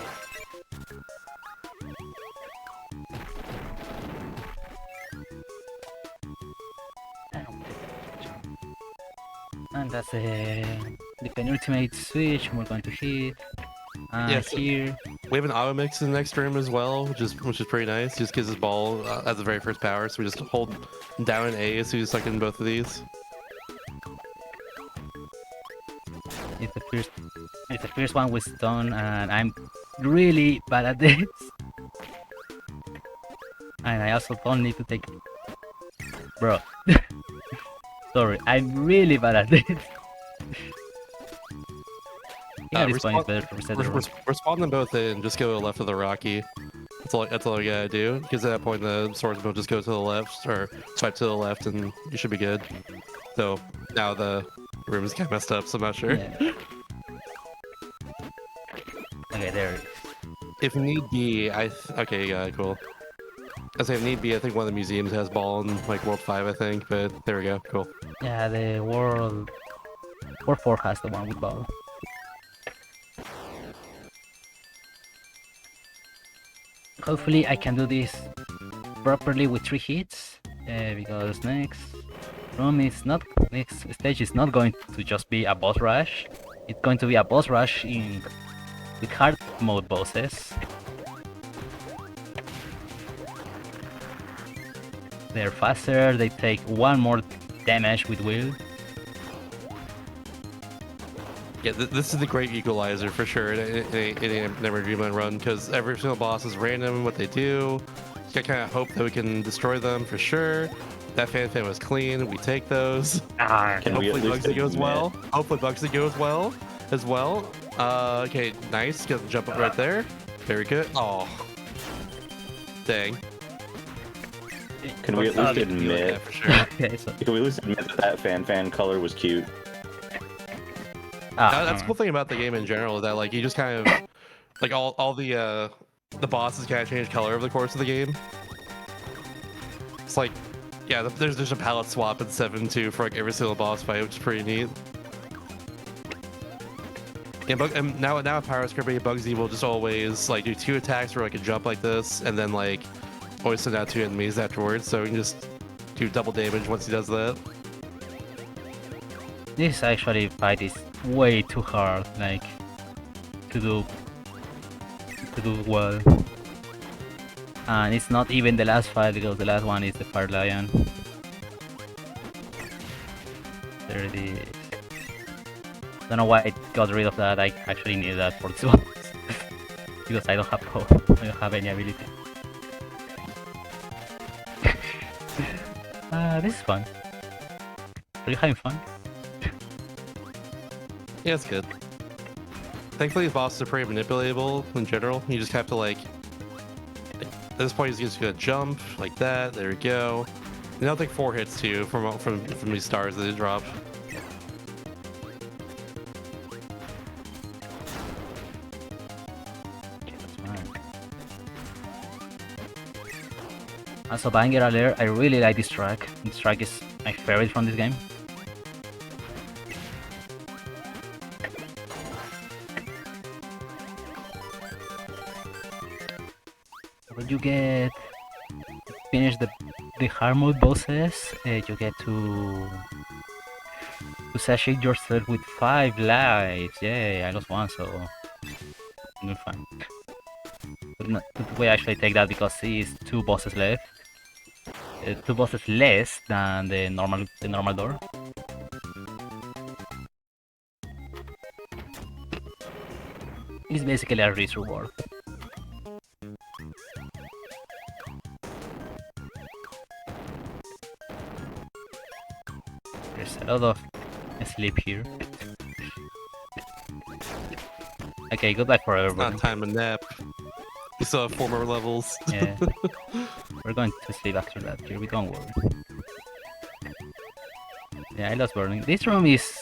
And that's the penultimate switch we're going to hit. Yes. Here. We have an auto mix in the next room as well, which is pretty nice. Just gives us ball as the very first power, so we just hold down an A as we just like in both of these. It's the first one with stun, and I'm really bad at this. And I also don't need to take. Bro. Sorry, I'm really bad at this. Yeah, this point is better to reset the room. Respawn them both in, just go left of the Rocky. That's all you gotta do. Because at that point the swordsman will just go to the left, or swipe to the left, and you should be good. So now the room is kind of messed up, so I'm not sure. Yeah. Okay, there it is. If need be, okay, yeah, cool. I say if need be, I think one of the museums has ball in like World 5, I think, but there we go, cool. Yeah, the World 4 has the one with ball. Hopefully I can do this properly with 3 hits, because next stage is not going to just be a boss rush. It's going to be a boss rush with hard mode bosses. They're faster, they take 1 more damage with will. Yeah, this is the great equalizer for sure in a Never Dreamland run, because every single boss is random what they do. You kind of hope that we can destroy them for sure. That fan was clean. We take those. Hopefully Bugsy goes well. Hopefully Bugsy goes well as well. Okay, nice. Get the jump up right there. Very good. Oh, dang. Can we at least admit? For sure. Okay, so Can we at least admit that fan color was cute? That's the cool thing about the game in general, that like you just kind of like all the bosses kind of change color over the course of the game. It's like Yeah, there's a palette swap in 7 too for like every single boss fight, which is pretty neat. Yeah, and now with Pyro's Kirby, Bugsy will just always like do 2 attacks or like a jump like this, and then like always send out 2 enemies afterwards, so he can just do double damage once he does that. This actually fight is way too hard, like to do well. And it's not even the last fight because the last one is the Fire Lion. There it is. Don't know why I got rid of that. I actually need that for this one because I don't have hope. I don't have any ability. This is fun. Are you having fun? Yeah, it's good. Thankfully, these bosses are pretty manipulatable in general. You just have to like. At this point, he's just gonna jump like that. There we go. And I'll take 4 hits too from these stars that they drop. Also, banger alert, I really like this track. This track is my favorite from this game. When you finish the hard mode bosses, you get to satiate yourself with 5 lives. Yay, I lost 1, so we're fine. But we actually take that because it's 2 bosses left. 2 bosses less than the normal door. It's basically a risk reward. There's a lot of sleep here. Okay, goodbye forever. It's not time to nap. We still have 4 more levels. Yeah. We're going to sleep after that, Kirby, don't worry. Yeah, I lost burning. This room is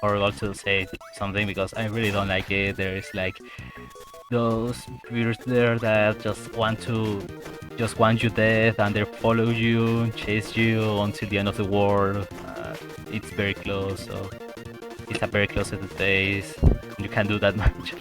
horrible to say something because I really don't like it. There is like those spirits there that just want you dead and they follow you, chase you until the end of the world. It's very close, so it's a very close to the face. You can't do that much.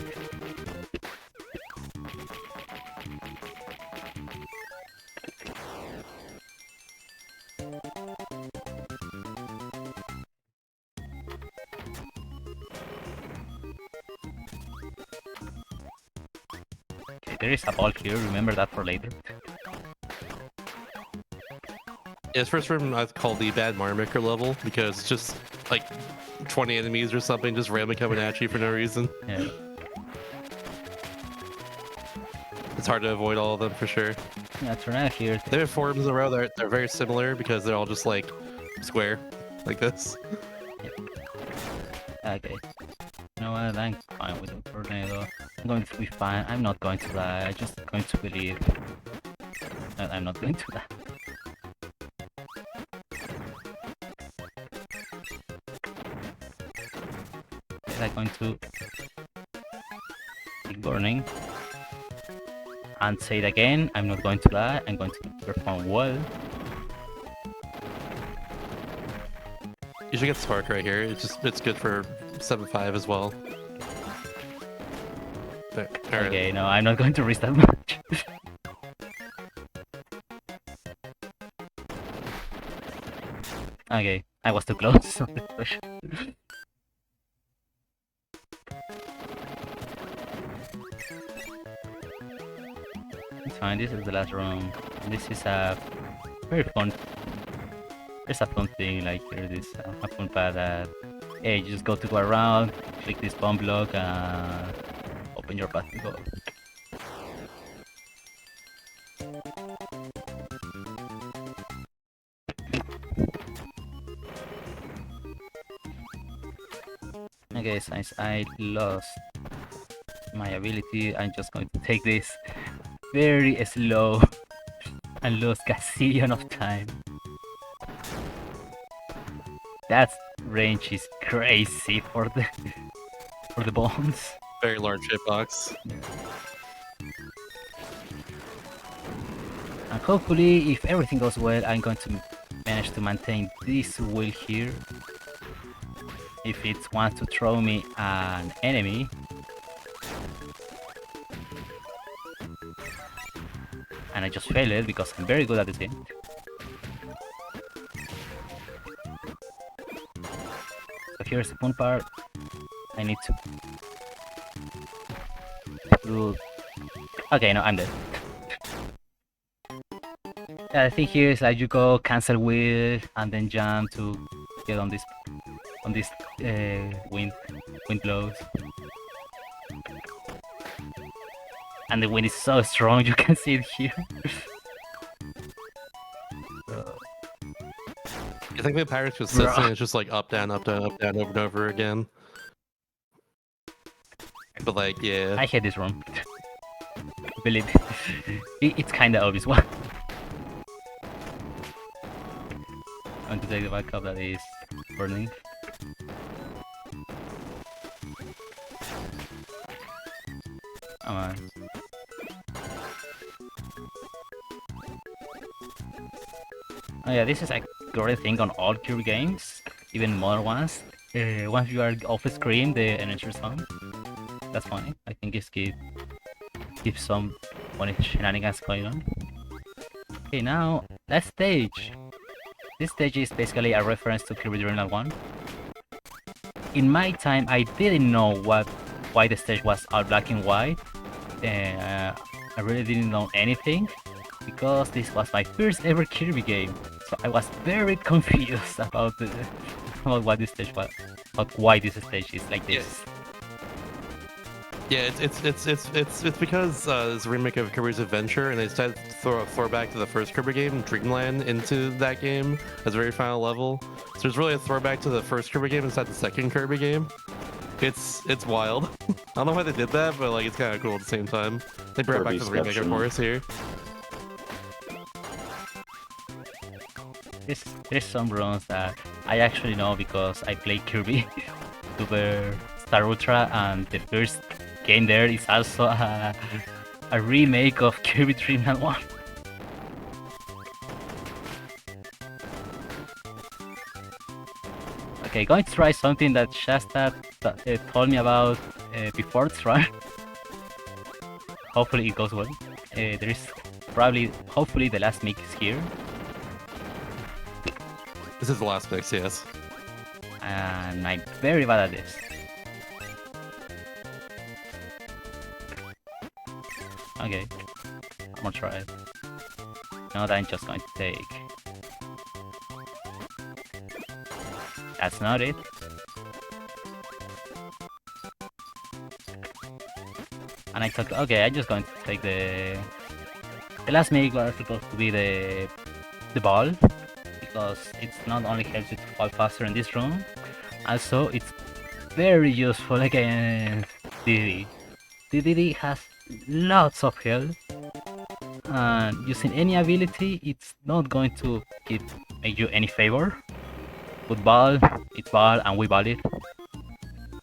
There is a ball here, remember that for later. Yeah, this first room I call the Bad Marmaker level because it's just like 20 enemies or something just randomly coming at you for no reason. Yeah. It's hard to avoid all of them for sure. Yeah, turn out here. They have 4 rooms in a row. They're very similar because they're all just like square, like this. Okay. You know what? I'm fine with the tornado. I'm going to be fine. I'm not going to die. I'm just going to believe that I'm not going to die. I'm going to keep burning and say it again. I'm not going to die. I'm going to perform well. You should get Spark right here. It's good for 7-5 as well. There. All right. Okay, no, I'm not going to risk that much. Okay, I was too close on the push. It's fine, this is the last room. This is a very fun. There's a fun thing, like here, this a fun path that hey, you just go around, click this bomb block, and open your path to go. Okay, since I lost my ability, I'm just going to take this very slow and lose gazillion of time. That range is crazy for the bombs. Very large hitbox. And hopefully, if everything goes well, I'm going to manage to maintain this wheel here. If it wants to throw me an enemy, and I just failed it because I'm very good at this game. So here's the fun part. I need to do... Okay, no, I'm dead. Yeah, the thing here is like you go cancel wheel and then jump to get on this wind blows. And the wind is so strong, you can see it here. I think the pirate's consistent. It's just like up, down, up, down, up, down, over and over again. But like, yeah. I hate this room. Believe it's kinda obvious one. I'm going to take the backup that is burning. Come on. Oh yeah, this is a great thing on all Kirby games, even modern ones. Once you are off screen, the energy zone. That's fine. I think just keep some funny shenanigans going on. Okay, now last stage. This stage is basically a reference to Kirby Dreamland 1. In my time, I didn't know why the stage was all black and white. I really didn't know anything because this was my first ever Kirby game. So I was very confused about what this stage was, about why this stage is like this. Yeah, it's because it's a remake of Kirby's Adventure, and they decided to throw a throwback to the first Kirby game, Dreamland, into that game as a very final level. So there's really a throwback to the first Kirby game inside the second Kirby game. It's wild. I don't know why they did that, but like it's kind of cool at the same time. They brought it back to the remake, of course, here. There's some runs that I actually know because I played Kirby Super Star Ultra, and the first game there is also a remake of Kirby Dreamland 1. Okay, going to try something that Shasta told me about before this run. Hopefully it goes well. There is hopefully the last mix here. This is the last mix, yes. And I'm very bad at this. Okay, I'm gonna try it. Now that I'm just going to take... That's not it. And I thought, okay, I'm just going to take the last mix was supposed to be the ball, because it's not only helps you to fall faster in this room, also it's very useful against DDD. DDD has lots of health, and using any ability it's not going to make you any favor. With ball, it's ball and we ball it.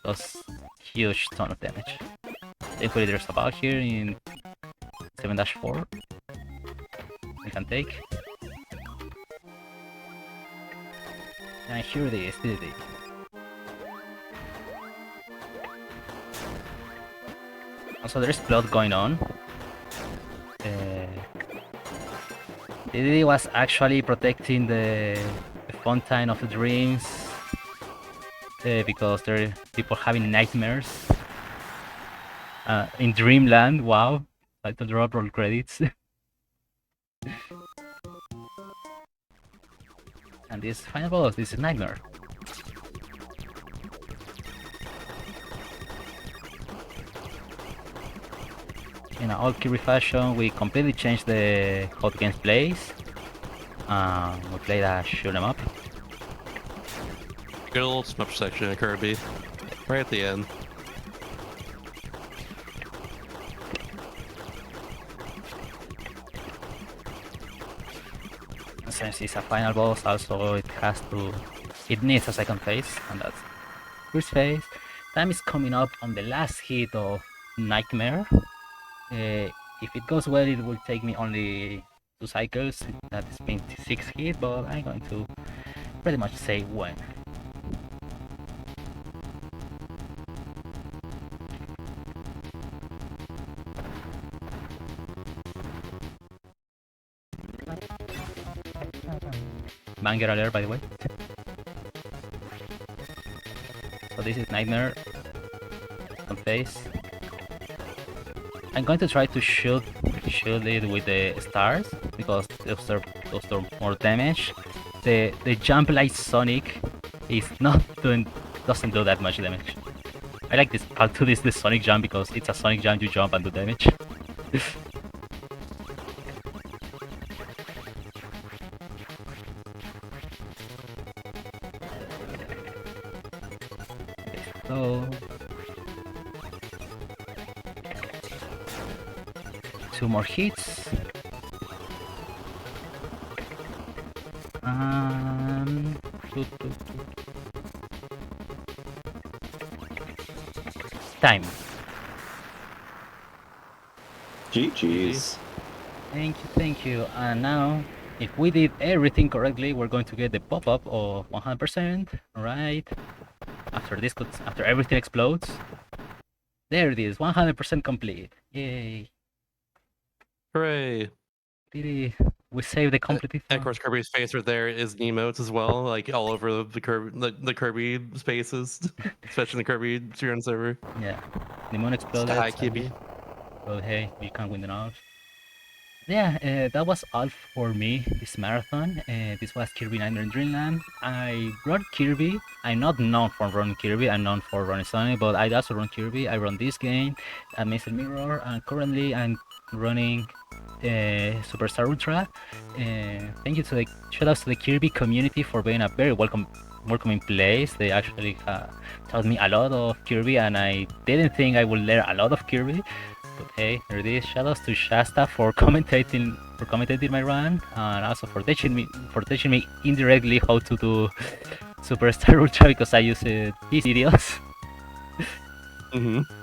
Does huge ton of damage. Thankfully there's a ball here in 7-4 we can take. And here it is, DDD. Also, there's plot going on. DDD was actually protecting the fountain of the dreams because there are people having nightmares in Dreamland. Wow, title drop, roll credits. And this final boss, this is Nightmare. In an old Kirby fashion, we completely changed how the game plays. We played a shoot 'em up. Good little smush section of Kirby, right at the end. Since it's a final boss, also it needs a second phase, and that's first phase. Time is coming up on the last hit of Nightmare. If it goes well, it will take me only 2 cycles. That is 26 hit, but I'm going to pretty much say when. Banger alert, by the way. So this is Nightmare on face. I'm going to try to shoot it with the stars because those are more damage. The jump like Sonic is not doesn't do that much damage. I like this part to this Sonic jump because it's a Sonic jump, you jump and do damage. So 2 more hits. Toot, toot, toot. Time. GG's. Thank you. And now, if we did everything correctly, we're going to get the pop-up of 100%. Alright. After everything explodes. There it is, 100% complete. Yay. Hooray! We saved the Completithon. And of course, Kirby's face right there is emotes as well, like all over the Kirby spaces, especially the Kirby speedrun server. Yeah. The moon exploded. Hi, Kirby. Oh hey, we can't win the knowledge. Yeah, that was all for me this marathon. This was Kirby Nightmare in Dreamland. I run Kirby. I'm not known for running Kirby. I'm known for running Sonic, but I also run Kirby. I run this game, Amazing Mirror, and currently I'm running Superstar Ultra. Thank you to the shoutouts to the Kirby community for being a very welcoming place. They actually taught me a lot of Kirby, and I didn't think I would learn a lot of Kirby. But hey, there it is. Shoutouts to Shasta for commentating my run, and also for teaching me indirectly how to do Superstar Ultra because I use his videos.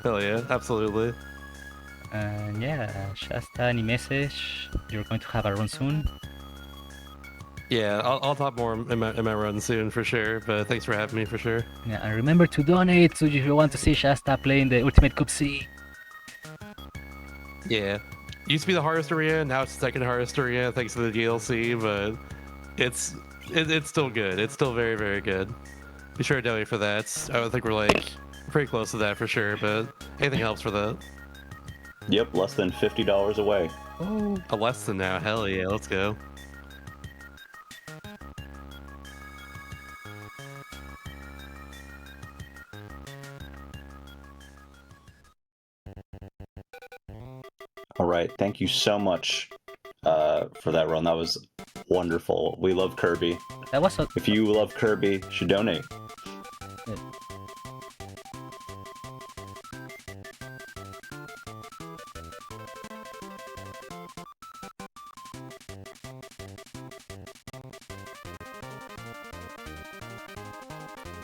Hell yeah, absolutely. And yeah, Shasta, any message? You're going to have a run soon. Yeah, I'll talk more in my run soon for sure. But thanks for having me for sure. Yeah, and remember to donate so if you want to see Shasta playing the Ultimate Cup C. Yeah, used to be the hardest arena, now it's the second hardest arena thanks to the DLC, but it's still good. It's still very, very good. Be sure to donate for that. I would think we're like pretty close to that for sure, but anything helps for that. Yep, less than $50 away. Oh, A less than now, hell yeah, let's go. All right, thank you so much for that run. That was wonderful. We love Kirby. that was a If you love Kirby, you should donate.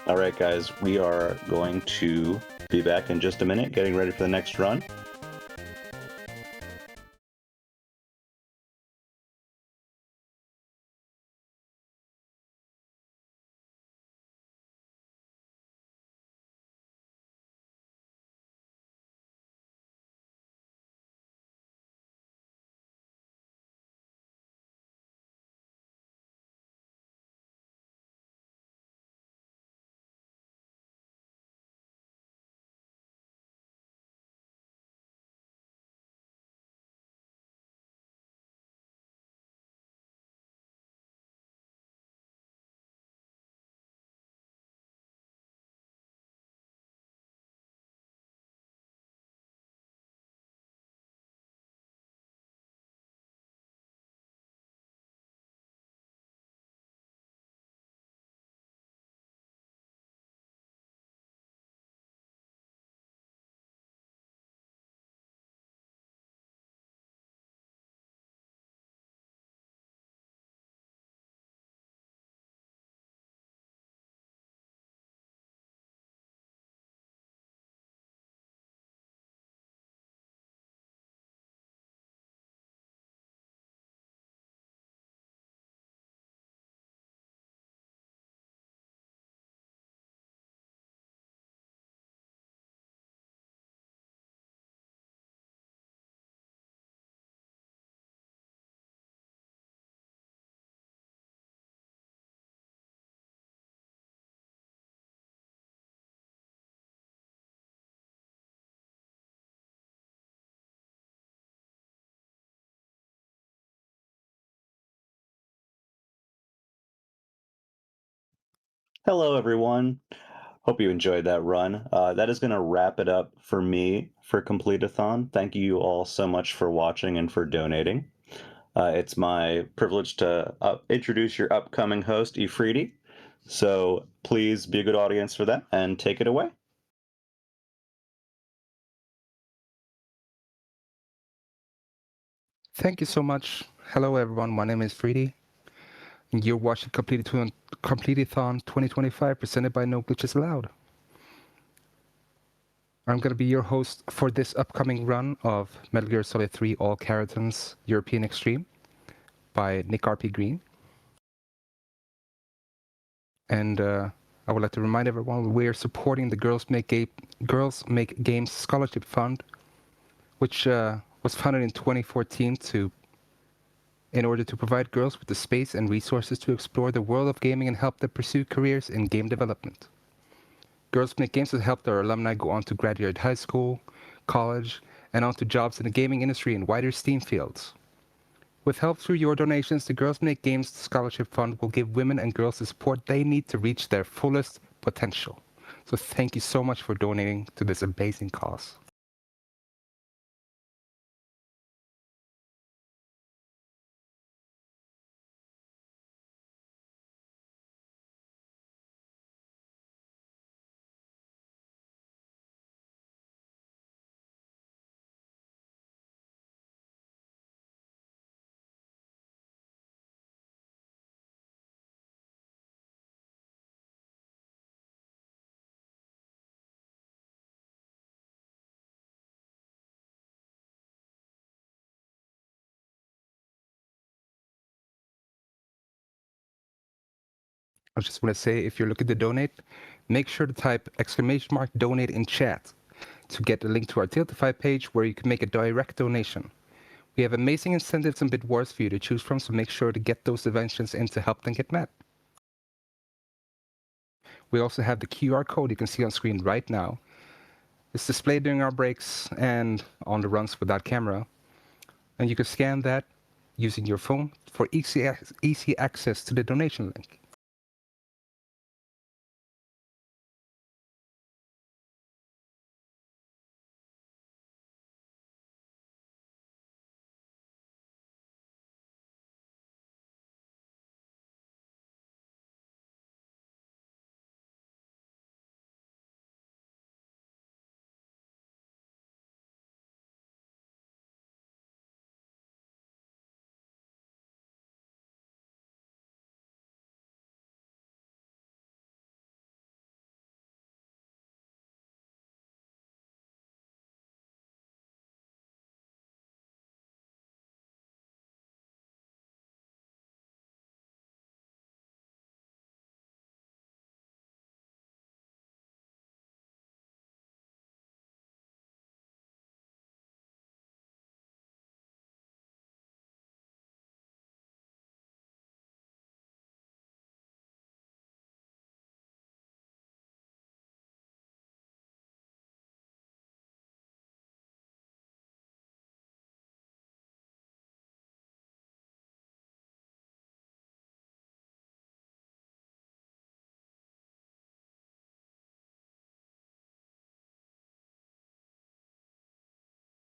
All right, guys, we are going to be back in just a minute, getting ready for the next run. Hello, everyone. Hope you enjoyed that run. That is going to wrap it up for me for Completithon. Thank you all so much for watching and for donating. It's my privilege to introduce your upcoming host, Ifriti. So please be a good audience for that and take it away. Thank you so much. Hello, everyone. My name is Freedy. And you're watching Completithon 2025 presented by No Glitches Allowed. I'm going to be your host for this upcoming run of Metal Gear Solid 3 All Karatons European Extreme by Nick RP Green. And I would like to remind everyone we're supporting the Girls Make Games Scholarship Fund, which was founded in 2014 in order to provide girls with the space and resources to explore the world of gaming and help them pursue careers in game development. Girls Make Games has helped our alumni go on to graduate high school, college, and on to jobs in the gaming industry in wider STEAM fields. With help through your donations, the Girls Make Games Scholarship Fund will give women and girls the support they need to reach their fullest potential. So thank you so much for donating to this amazing cause. I just want to say, if you're looking to donate, make sure to type !donate in chat to get a link to our Tiltify page where you can make a direct donation. We have amazing incentives and bid wars for you to choose from, so make sure to get those inventions in to help them get met. We also have the QR code you can see on screen right now. It's displayed during our breaks and on the runs without camera. And you can scan that using your phone for easy access to the donation link.